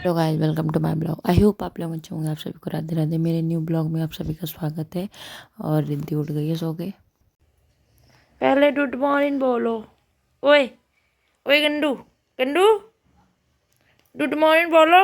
Hello guys, welcome to my blog. I hope आप लोग अच्छे होंगे। आप सभी को राधे राधे। मेरे न्यू ब्लॉग में आप सभी का स्वागत है। और रिद्धि उठ गई है सो के। पहले गुड मॉर्निंग बोलो। ओए ओए गंडू गंडू, गुड मॉर्निंग बोलो।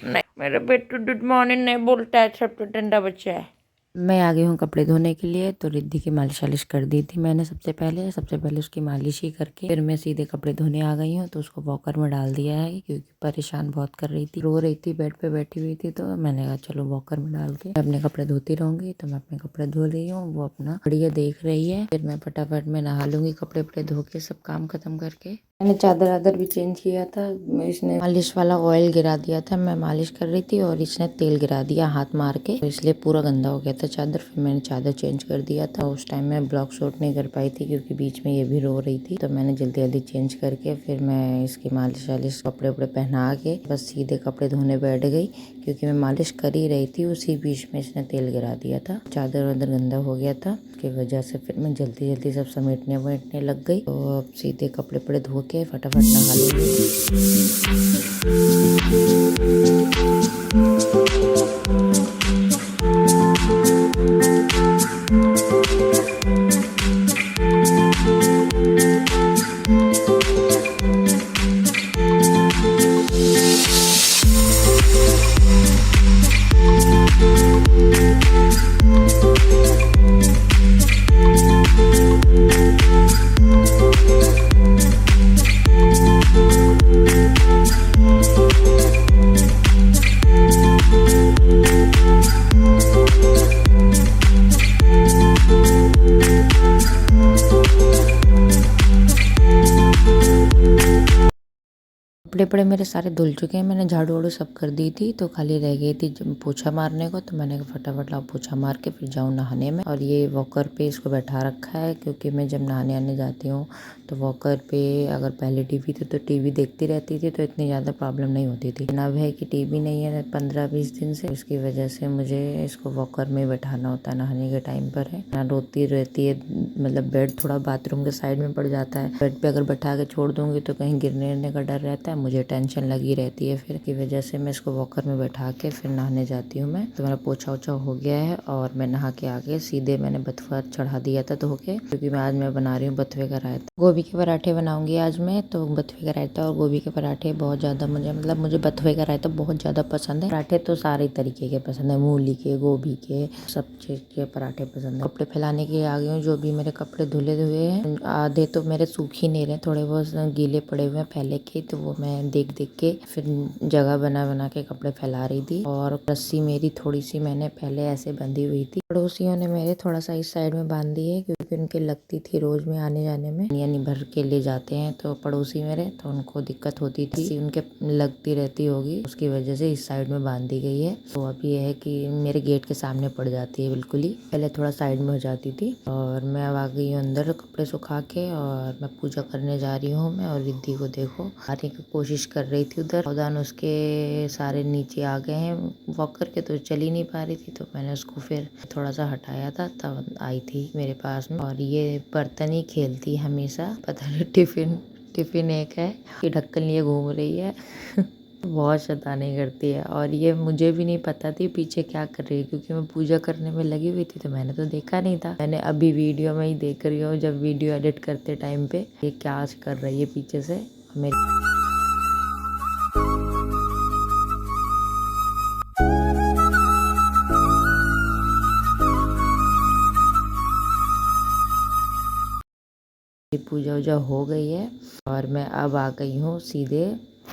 नहीं, मेरा बेटू गुड मॉर्निंग नहीं बोलता है, सब तो डंडा बच्चा है। मैं आ गई हूँ कपड़े धोने के लिए। तो रिद्धि की मालिश वालिश कर दी थी मैंने। सबसे पहले उसकी मालिश ही करके फिर मैं सीधे कपड़े धोने आ गई हूँ। तो उसको वॉकर में डाल दिया है क्योंकि परेशान बहुत कर रही थी, रो रही थी, बेड पे बैठी हुई थी। तो मैंने कहा चलो वॉकर में डाल के मैं अपने कपड़े धोती रहूंगी। तो मैं अपने कपड़े धो रही हूँ, वो अपना बढ़िया देख रही है। फिर मैं फटाफट में नहा लूंगी, कपड़े वपड़े धो के सब काम खत्म करके। मैंने चादर आदर भी चेंज किया था। इसने मालिश वाला ऑयल गिरा दिया था, मैं मालिश कर रही थी और इसने तेल गिरा दिया हाथ मार के, तो इसलिए पूरा गंदा हो गया था चादर। फिर मैंने चादर चेंज कर दिया था। उस टाइम मैं ब्लॉग शूट नहीं कर पाई थी क्योंकि बीच में ये भी रो रही थी। तो मैंने जल्दी जल्दी चेंज करके फिर मैं इसकी मालिश वालिश कपड़े वपड़े पहना के बस सीधे कपड़े धोने बैठ गई क्योंकि मैं मालिश कर ही रही थी। उसी बीच में इसने तेल गिरा दिया था, चादर वादर गंदा हो गया था। उसकी वजह से फिर मैं जल्दी जल्दी सब समेटने वमेटने लग गई। तो अब सीधे कपड़े वपड़े धो के फटाफट नहा लूंगी। कपड़े वपड़े मेरे सारे धुल चुके हैं। मैंने झाड़ू वाड़ू सब कर दी थी। तो खाली रह गई थी जब पोछा मारने को। तो मैंने फटाफट लाओ पोछा मार के फिर जाऊँ नहाने में। और ये वॉकर पे इसको बैठा रखा है क्योंकि मैं जब नहाने आने जाती हूँ तो वॉकर पे, अगर पहले टीवी थी तो टीवी देखती रहती थी तो इतनी ज़्यादा प्रॉब्लम नहीं होती थी। अब है कि टीवी नहीं है 15-20 दिन से, इसकी वजह से मुझे इसको वॉकर में बैठाना होता है नहाने के टाइम पर है ना। रोती रहती है, मतलब बेड थोड़ा बाथरूम के साइड में पड़ जाता है। बेड पे अगर बैठा के छोड़ दूंगी तो कहीं गिरने का डर रहता है, मुझे टेंशन लगी रहती है। फिर की वजह से मैं इसको वॉकर में बैठा के फिर नहाने जाती हूँ मैं। तो मेरा पोछा ओछा हो गया है और मैं नहा के आके सीधे मैंने बथुआ चढ़ा दिया था धो के, क्योंकि मैं आज मैं बना रही हूँ बथुए का रायता। गोभी के पराठे बनाऊंगी आज मैं। तो बथुए का रायता और गोभी के पराठे बहुत ज्यादा मुझे बथुए का रायता बहुत ज्यादा पसंद है। पराठे तो सारे तरीके के पसंद है, मूली के, गोभी के, सब चीज के पराठे पसंद है। कपड़े फैलाने के आ गए हूँ। जो भी मेरे कपड़े धुले हुए हैं, आधे तो मेरे सूख ही नहीं रहे, थोड़े बहुत गीले पड़े हुए हैं पहले के। तो वो मैं देख देख के फिर जगह बना बना के कपड़े फैला रही थी। और रस्सी मेरी थोड़ी सी मैंने पहले ऐसे बंधी हुई थी, पड़ोसियों ने मेरे थोड़ा सा इस साइड में बांध दी है क्योंकि उनके लगती थी रोज में आने जाने में, यानी भर के ले जाते हैं तो पड़ोसी मेरे, तो उनको दिक्कत होती थी, उनके लगती रहती होगी, उसकी वजह से इस साइड में बांध दी गई है। तो अब ये है कि मेरे गेट के सामने पड़ जाती है बिल्कुल ही, पहले थोड़ा साइड में हो जाती थी। और मैं अब आ गई हूँ अंदर कपड़े सुखा के और मैं पूजा करने जा रही हूँ मैं। और रिद्धि को देखो आने की कोशिश कर रही थी उधर, सावधान उसके सारे नीचे आ गए हैं वॉक करके, तो चल ही नहीं पा रही थी। तो मैंने उसको फिर थोड़ा सा हटाया था, तब आई थी मेरे पास में। और ये बर्तन ही खेलती हमेशा, पता नहीं टिफिन एक है कि ढक्कन लिए घूम रही है बहुत शैतानी करती है। और ये मुझे भी नहीं पता थी पीछे क्या कर रही है क्योंकि मैं पूजा करने में लगी हुई थी, तो मैंने तो देखा नहीं था। मैंने अभी वीडियो में ही देख रही हूँ, जब वीडियो एडिट करते टाइम पे ये क्या कर रही है पीछे से मेरे। पूजा वूजा हो गई है और मैं अब आ गई हूँ सीधे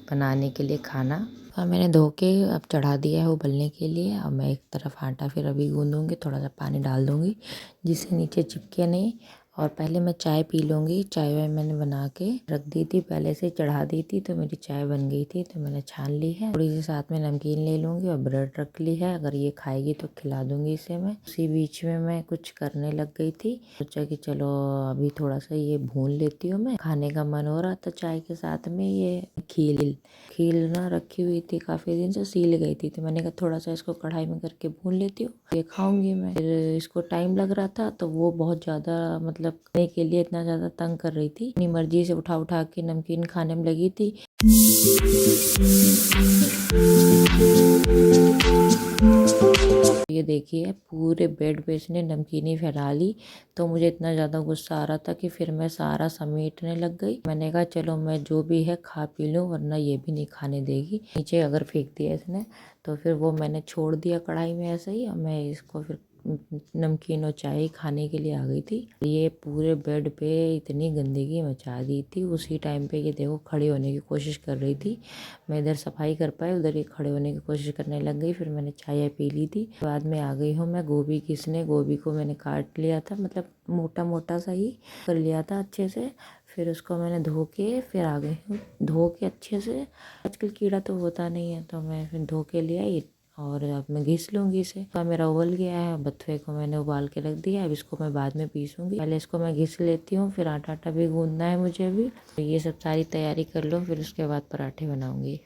बनाने के लिए खाना। और मैंने धो के अब चढ़ा दिया है उबलने के लिए। अब मैं एक तरफ आटा फिर अभी गूंदूंगी, थोड़ा सा पानी डाल दूंगी जिससे नीचे चिपके नहीं। और पहले मैं चाय पी लूँगी। चाय वाय मैंने बना के रख दी थी, पहले से चढ़ा दी थी, तो मेरी चाय बन गई थी। तो मैंने छान ली है, थोड़ी सी साथ में नमकीन ले लूँगी और ब्रेड रख ली है, अगर ये खाएगी तो खिला दूँगी इसे मैं। उसी बीच में मैं कुछ करने लग गई थी, सोचा कि चलो अभी थोड़ा सा ये भून लेती हूँ मैं। खाने का मन हो रहा था चाय के साथ में। ये खील ना रखी हुई थी काफ़ी दिन से, सील गई थी, तो मैंने कहा थोड़ा सा इसको कढ़ाई में करके भून लेती हूँ, ये खाऊंगी मैं। फिर इसको टाइम लग रहा था तो वो बहुत ज़्यादा मतलब मतलब खाने के लिए इतना ज़्यादा तंग कर रही थी। अपनी मर्जी से उठा उठा के नमकीन खाने में लगी थी। ये देखिए पूरे बेड पे इसने नमकीनी फैला ली। तो मुझे इतना ज़्यादा गुस्सा आ रहा था कि फिर मैं सारा समेटने लग गई। मैंने कहा चलो मैं जो भी है खा पी लूँ, वरना ये भी नहीं खाने देगी। नीचे अगर फेंक दिया इसने तो फिर वो मैंने छोड़ दिया कढ़ाई में ऐसे ही, और मैं इसको फिर नमकीन और चाय खाने के लिए आ गई थी। ये पूरे बेड पे इतनी गंदगी मचा दी थी। उसी टाइम पे ये देखो खड़े होने की कोशिश कर रही थी। मैं इधर सफाई कर पाई, उधर ये खड़े होने की कोशिश करने लग गई। फिर मैंने चाय पी ली थी। बाद में आ गई हूँ मैं गोभी घिसने। गोभी को मैंने काट लिया था, मतलब मोटा मोटा सा ही कर लिया था अच्छे से। फिर उसको मैंने धो के फिर आ गई हूँ, धो के अच्छे से। आजकल कीड़ा तो होता नहीं है, तो मैं फिर धो के ले आई और अब मैं घिस लूँगी इसे। तो मेरा उबल गया है, बथुए को मैंने उबाल के रख दिया। अब इसको मैं बाद में पीसूँगी। पहले इसको मैं घिस लेती हूँ, फिर आटा भी गूँदना है मुझे अभी। तो ये सब सारी तैयारी कर लो, फिर उसके बाद पराठे बनाऊँगी।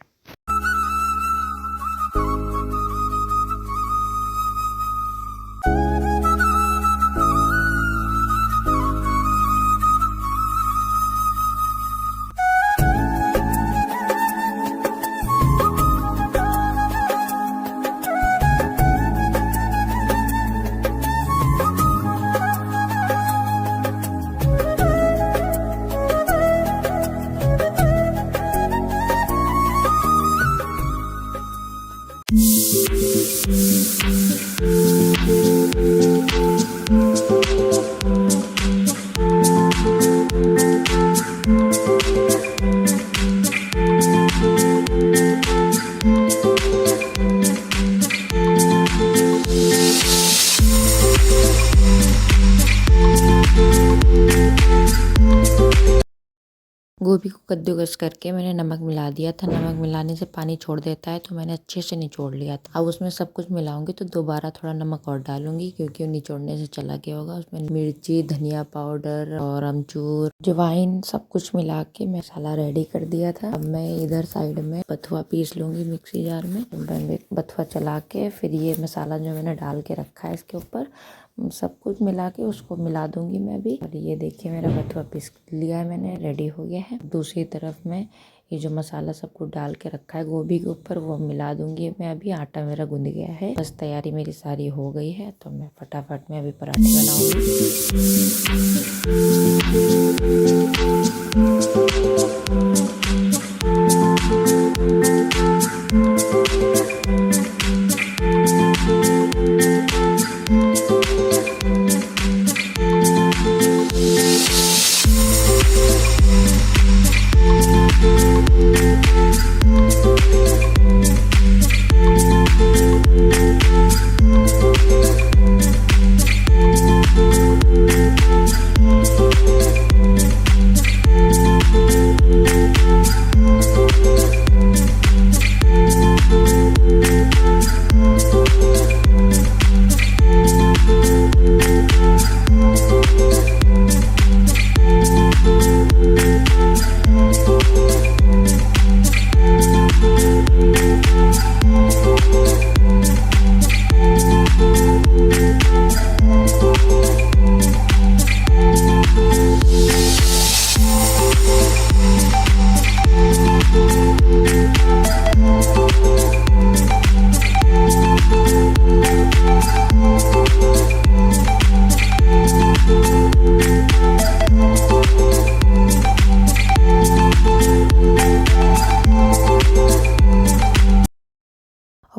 गोभी को कद्दूकस करके मैंने नमक मिला दिया था। नमक मिलाने से पानी छोड़ देता है, तो मैंने अच्छे से निचोड़ लिया था। अब उसमें सब कुछ मिलाऊंगी तो दोबारा थोड़ा नमक और डालूंगी, क्योंकि वो निचोड़ने से चला गया होगा। उसमें मिर्ची, धनिया पाउडर और अमचूर, अजवाइन सब कुछ मिला के मसाला रेडी कर दिया था। अब मैं इधर साइड में बथुआ पीस लूंगी मिक्सी जार में। बथुआ चला के फिर ये मसाला जो मैंने डाल के रखा है इसके ऊपर सब कुछ मिला के उसको मिला दूंगी मैं भी। और ये देखिए मेरा बथुआ पीस लिया है मैंने, रेडी हो गया है। दूसरी तरफ में ये जो मसाला सब कुछ डाल के रखा है गोभी के ऊपर, वो मिला दूंगी मैं अभी। आटा मेरा गूंद गया है, बस तैयारी मेरी सारी हो गई है। तो मैं फटाफट में अभी पराठे बनाऊंगी।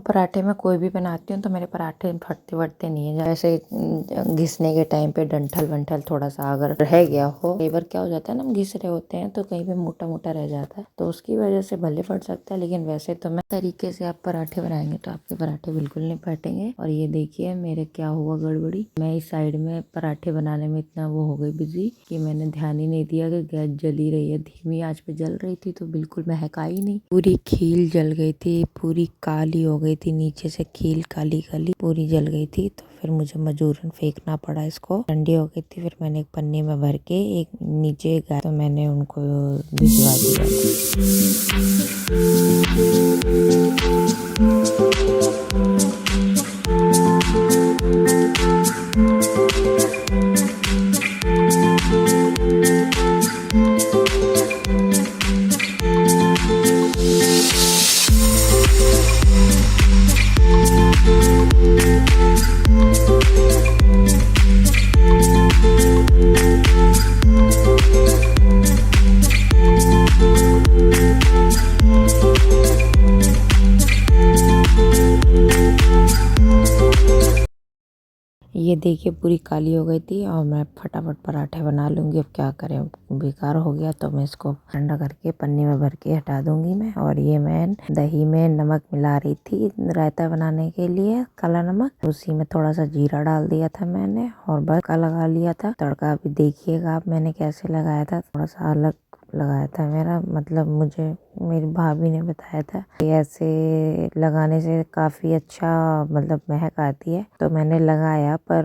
पराठे मैं कोई भी बनाती हूँ तो मेरे पराठे फटते वटते नहीं है। जैसे घिसने के टाइम पे डंठल वंठल थोड़ा सा अगर रह गया हो, कई बार क्या हो जाता है ना, हम घिस रहे होते हैं तो कहीं पे मोटा मोटा रह जाता है, तो उसकी वजह से भले फट सकता है। लेकिन वैसे तो मैं तरीके से आप पराठे बनाएंगे तो आपके पराठे बिल्कुल नहीं फटेंगे। और ये देखिए मेरे क्या हुआ गड़बड़ी, मैं इस साइड में पराठे बनाने में इतना वो हो गई बिजी कि मैंने ध्यान ही नहीं दिया कि गैस जली रही है। धीमी आंच पे जल रही थी तो बिल्कुल महका ही नहीं, पूरी खील जल गई थी, पूरी काली हो गई थी, नीचे से खील काली काली पूरी जल गई थी। तो फिर मुझे मजबूरन फेंकना पड़ा इसको। ठंडी हो गई थी, फिर मैंने एक पन्नी में भर के एक नीचे गया तो मैंने उनको भिजवा दिया। ये देखिए पूरी काली हो गई थी और मैं फटाफट पराठे बना लूँगी। अब क्या करें, बेकार हो गया तो मैं इसको ठंडा करके पन्नी में भर के हटा दूँगी मैं। और ये मैं दही में नमक मिला रही थी रायता बनाने के लिए, काला नमक। उसी में थोड़ा सा जीरा डाल दिया था मैंने और बस का लगा लिया था तड़का। भी देखिएगा आप मैंने कैसे लगाया था, थोड़ा सा अलग लगाया था मेरा, मतलब मुझे मेरी भाभी ने बताया था कि ऐसे लगाने से काफ़ी अच्छा मतलब महक आती है। तो मैंने लगाया पर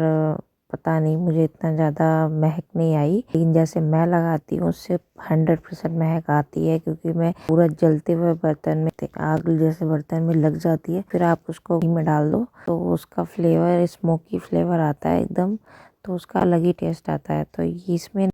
पता नहीं मुझे इतना ज़्यादा महक नहीं आई, लेकिन जैसे मैं लगाती हूँ उससे 100% महक आती है, क्योंकि मैं पूरा जलते हुए बर्तन में, आग जैसे बर्तन में लग जाती है। फिर आप उसको घी में डाल दो तो उसका फ्लेवर, स्मोकी फ्लेवर आता है एकदम, तो उसका अलग ही टेस्ट आता है। तो इसमें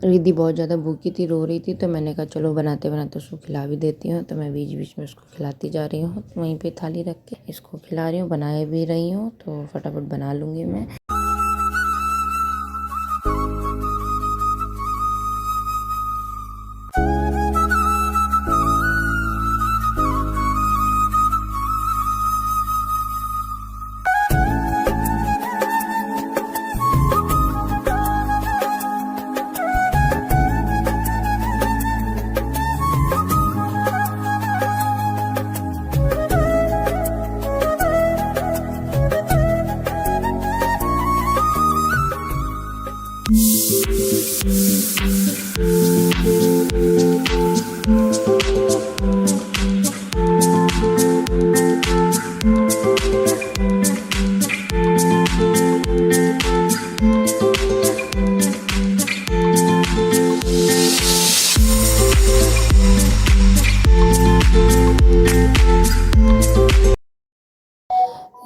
रिद्धि बहुत ज़्यादा भूखी थी, रो रही थी, तो मैंने कहा चलो बनाते बनाते उसको खिला भी देती हूँ। तो मैं बीच बीच में उसको खिलाती जा रही हूँ, वहीं पे थाली रख के इसको खिला रही हूँ, बनाए भी रही हूँ। तो फटाफट बना लूँगी मैं।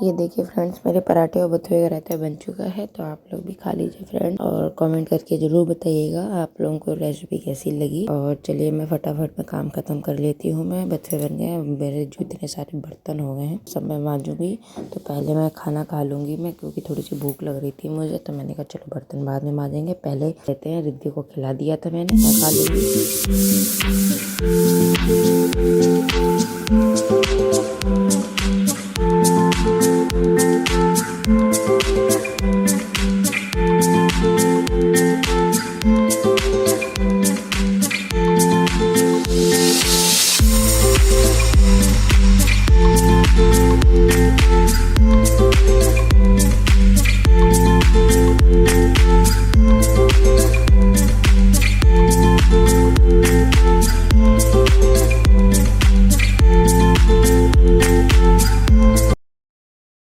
ये देखिए फ्रेंड्स, मेरे पराठे और बथुए का रायता बन चुका है। तो आप लोग भी खा लीजिए फ्रेंड, और कमेंट करके ज़रूर बताइएगा आप लोगों को रेसिपी कैसी लगी। और चलिए मैं फटाफट में काम खत्म कर लेती हूँ। मैं बथुए बन गए, मेरे जो इतने सारे बर्तन हो गए हैं सब मैं मांजूंगी। तो पहले मैं खाना खा लूँगी मैं, क्योंकि थोड़ी सी भूख लग रही थी मुझे। तो मैंने कहा चलो बर्तन बाद में मांजेंगे, पहले लेते हैं। रिद्धि को खिला दिया था मैंने, मैं खा लूँगी।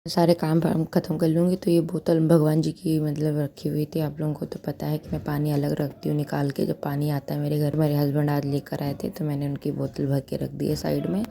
सारे काम खत्म कर लूँगी। तो ये बोतल भगवान जी की मतलब रखी हुई थी। आप लोगों को तो पता है कि मैं पानी अलग रखती हूँ निकाल के, जब पानी आता है मेरे घर। मेरे हस्बैंड आज लेकर आए थे तो मैंने उनकी बोतल भर के रख दी है साइड में,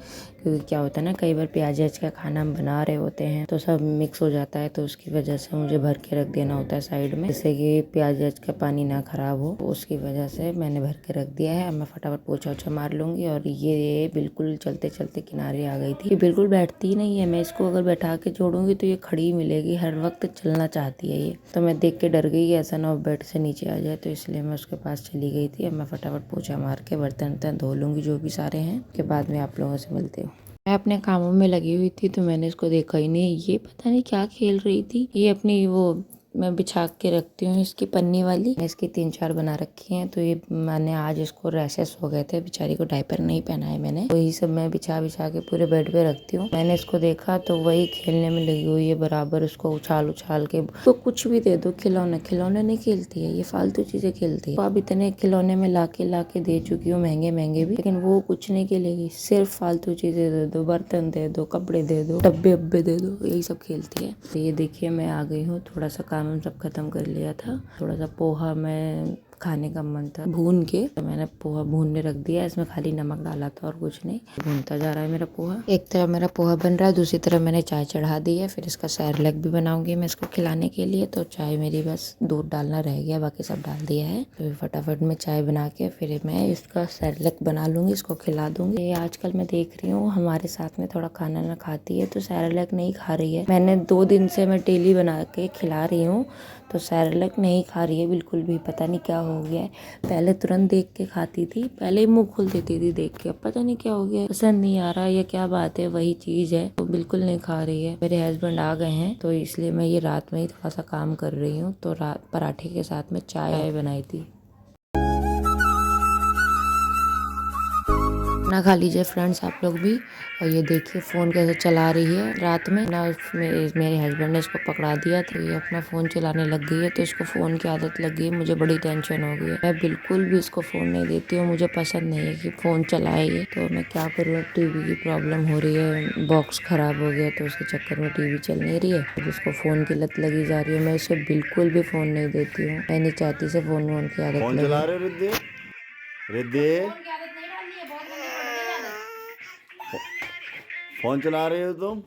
क्योंकि क्या होता है ना, कई बार प्याज का खाना हम बना रहे होते हैं तो सब मिक्स हो जाता है, तो उसकी वजह से मुझे भर के रख देना होता है साइड में, जिससे कि प्याज का पानी ना खराब हो। उसकी वजह से मैंने भर के रख दिया है। अब मैं फटाफट पोछा वोछा मार लूँगी। और ये बिल्कुल चलते चलते किनारे आ गई थी, ये बिल्कुल बैठती ही नहीं है। मैं इसको अगर बैठा के छोड़ूंगी तो ये खड़ी मिलेगी, हर वक्त चलना चाहती है ये। तो मैं देख के डर गई ऐसा ना हो बेड से नीचे आ जाए, तो इसलिए मैं उसके पास चली गई थी। अब मैं फटाफट पोछा मार के बर्तन वर्तन धो लूँगी जो भी सारे हैं, के बाद में आप लोगों से मिलती हूँ। मैं अपने कामों में लगी हुई थी तो मैंने इसको देखा ही नहीं। ये पता नहीं क्या खेल रही थी, ये अपनी वो मैं बिछा के रखती हूँ इसकी पन्नी वाली। इसकी 3-4 बना रखी हैं। तो ये मैंने आज इसको रैशेस हो गए थे, बेचारी को डायपर नहीं पहनाया मैंने, तो यही सब मैं बिछा के पूरे बेड पे रखती हूँ। मैंने इसको देखा तो वही खेलने में लगी हुई है बराबर, उसको उछाल के। तो कुछ भी दे दो, खिलौने नहीं खेलती है ये, फालतू चीजें खेलती है। तो अब इतने खिलौने में लाके दे चुकी हूँ, महंगे भी, लेकिन वो कुछ नहीं खेलेगी। सिर्फ फालतू चीजें दे दो, बर्तन दे दो, कपड़े दे दो, डब्बे दे दो, यही सब खेलती है। तो ये देखिए मैं आ गई हूँ, थोड़ा सा काम सब खत्म कर लिया था। थोड़ा सा पोहा मैं खाने का मन था भून के, तो मैंने पोहा भूनने रख दिया। इसमें खाली नमक डाला था और कुछ नहीं। भूनता जा रहा है मेरा पोहा। एक तरफ मेरा पोहा बन रहा है, दूसरी तरफ मैंने चाय चढ़ा दी है। फिर इसका सैरलैक भी बनाऊंगी मैं इसको खिलाने के लिए। तो चाय मेरी बस दूध डालना रह गया, बाकी सब डाल दिया है। तो फटाफट में चाय बना के फिर मैं इसका सैरलैक बना लूंगी, इसको खिला दूंगी। ये आजकल मैं देख रही हूँ हमारे साथ में थोड़ा खाना ना खाती है, तो सैरलैक नहीं खा रही है। मैंने 2 दिन से मैं डेली बना के खिला रही हूँ, तो सैरलैक नहीं खा रही है बिल्कुल भी। पता नहीं क्या हो गया है। पहले तुरंत देख के खाती थी, पहले ही मुंह खोल देती थी देख के। अब पता नहीं क्या हो गया है, पसंद नहीं आ रहा या क्या बात है, वही चीज है तो बिल्कुल नहीं खा रही है। मेरे हस्बैंड आ गए हैं तो इसलिए मैं ये रात में ही थोड़ा सा काम कर रही हूँ। तो रात पराठे के साथ में चाय बनाई थी। ना खा लीजिए फ्रेंड्स आप लोग भी। और ये देखिए फ़ोन कैसे चला रही है रात में ना। मेरे हस्बैंड ने इसको पकड़ा दिया, तो ये अपना फ़ोन चलाने लग गई है। तो इसको फ़ोन की आदत लग गई है, मुझे बड़ी टेंशन हो गई है। मैं बिल्कुल भी इसको फ़ोन नहीं देती हूँ, मुझे पसंद नहीं है कि फ़ोन चलाए ये। तो मैं क्या करूँ, टीवी की प्रॉब्लम हो रही है, बॉक्स ख़राब हो गया तो उसके चक्कर में टीवी चल नहीं रही है। तो इसको फ़ोन की लत लगी जा रही है। मैं इसे बिल्कुल भी फ़ोन नहीं देती हूँ, मैं नहीं चाहती से फ़ोन की आदत फोन चला रहे हो रिद्धि? रिद्धि फोन चला रहे हो तुम?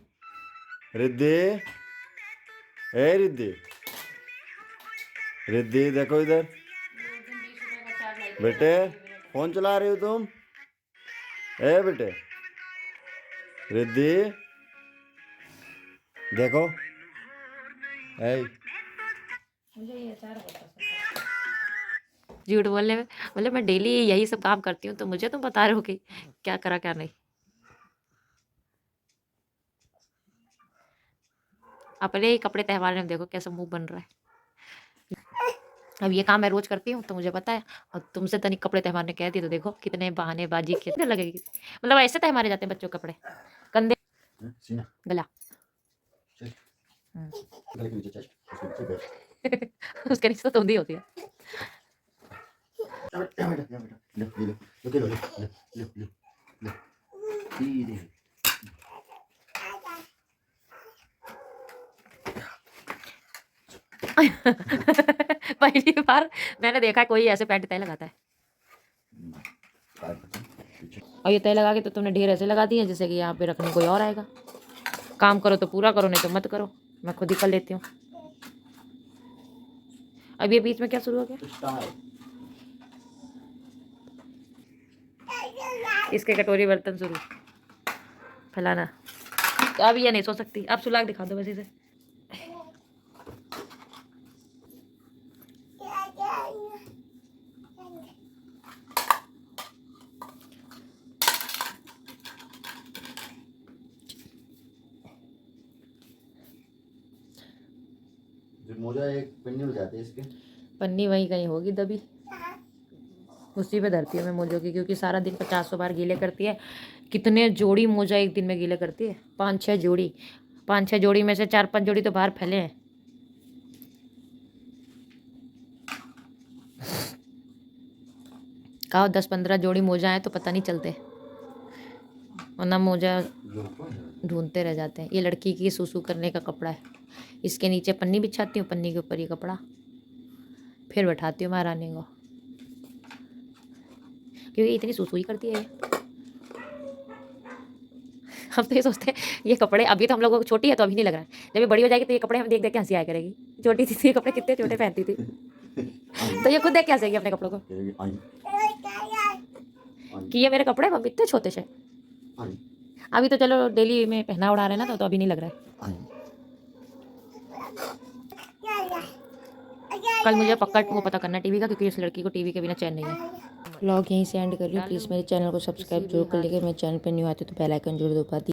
रिद्धि, ए रिद्धि, रिद्धि देखो इधर बेटे, फोन चला रहे हो तुम? ए बेटे, रिद्धि देखो। ए झूठ बोलने में मतलब मैं डेली यही सब काम करती हूँ, तो मुझे तुम बता रहे हो कि क्या करा क्या नहीं। अपने ही कपड़े त्योहार में देखो कैसा मुंह बन रहा है। अब ये काम मैं रोज करती हूँ तो मुझे पता है, और तुमसे तनिक कपड़े त्योहार ने कह दिए तो देखो कितने बहानेबाजी कितने लगेगी। मतलब ऐसे तय मारे जाते हैं बच्चों के कपड़े, कंधे, गला। उसके नीचे तो धुंधी होती है। पहली बार मैंने देखा है कोई ऐसे पैंट तय लगाता है। और ये तय लगा के तो तुमने ढेर ऐसे लगा दी है जैसे कि यहाँ पे रखने कोई और आएगा। काम करो तो पूरा करो, नहीं तो मत करो, मैं खुद ही कर लेती हूँ। अब ये बीच में क्या शुरू हो गया, इसके कटोरी बर्तन शुरू फैलाना। तो अब ये नहीं सो सकती, अब सुलाग दिखा दो बस इसे। मोजा एक पन्नी हो जाती है इसके, पन्नी वहीं कहीं होगी दबी, उसी पे धरती है मैं मोजों की, क्योंकि सारा दिन 50 बार गीले करती है। कितने जोड़ी मोजा एक दिन में गीले करती है, 5-6 जोड़ी। 5-6 जोड़ी में से 4-5 जोड़ी तो बाहर फैले हैं। कहा 10-15 जोड़ी मोजा है तो पता नहीं चलते, वरना मोजा ढूंढते रह जाते हैं। ये लड़की की सूसू करने का कपड़ा है, इसके नीचे पन्नी बिछाती हूँ, पन्नी के ऊपर ये कपड़ा, फिर बैठाती हूँ महारानी को, क्योंकि इतनी सूसू ही करती है ये। हम तो ये सोचते हैं ये कपड़े, अभी तो हम लोगों को छोटी है तो अभी नहीं लग रहा है, जब ये बड़ी हो जाएगी तो ये कपड़े हम देख देख के हंसी आया करेगी। छोटी थी तो ये कपड़े कितने छोटे पहनती थी, तो ये खुद देख के हंसेगी अपने कपड़ों को कि ये मेरे कपड़े मम्मी इतने छोटे से। अभी तो चलो डेली में पहना उड़ा रहे ना, तो अभी नहीं लग रहा है। कल मुझे पक्का वो पता करना टीवी का, क्योंकि इस लड़की को टीवी के बिना चैन नहीं है। व्लॉग यहीं से एंड कर रही हूँ। प्लीज़ मेरे चैनल को सब्सक्राइब जरूर कर लीजिएगा। मेरे चैनल पे न्यू आते तो बेल आइकन जरूर दबा दी।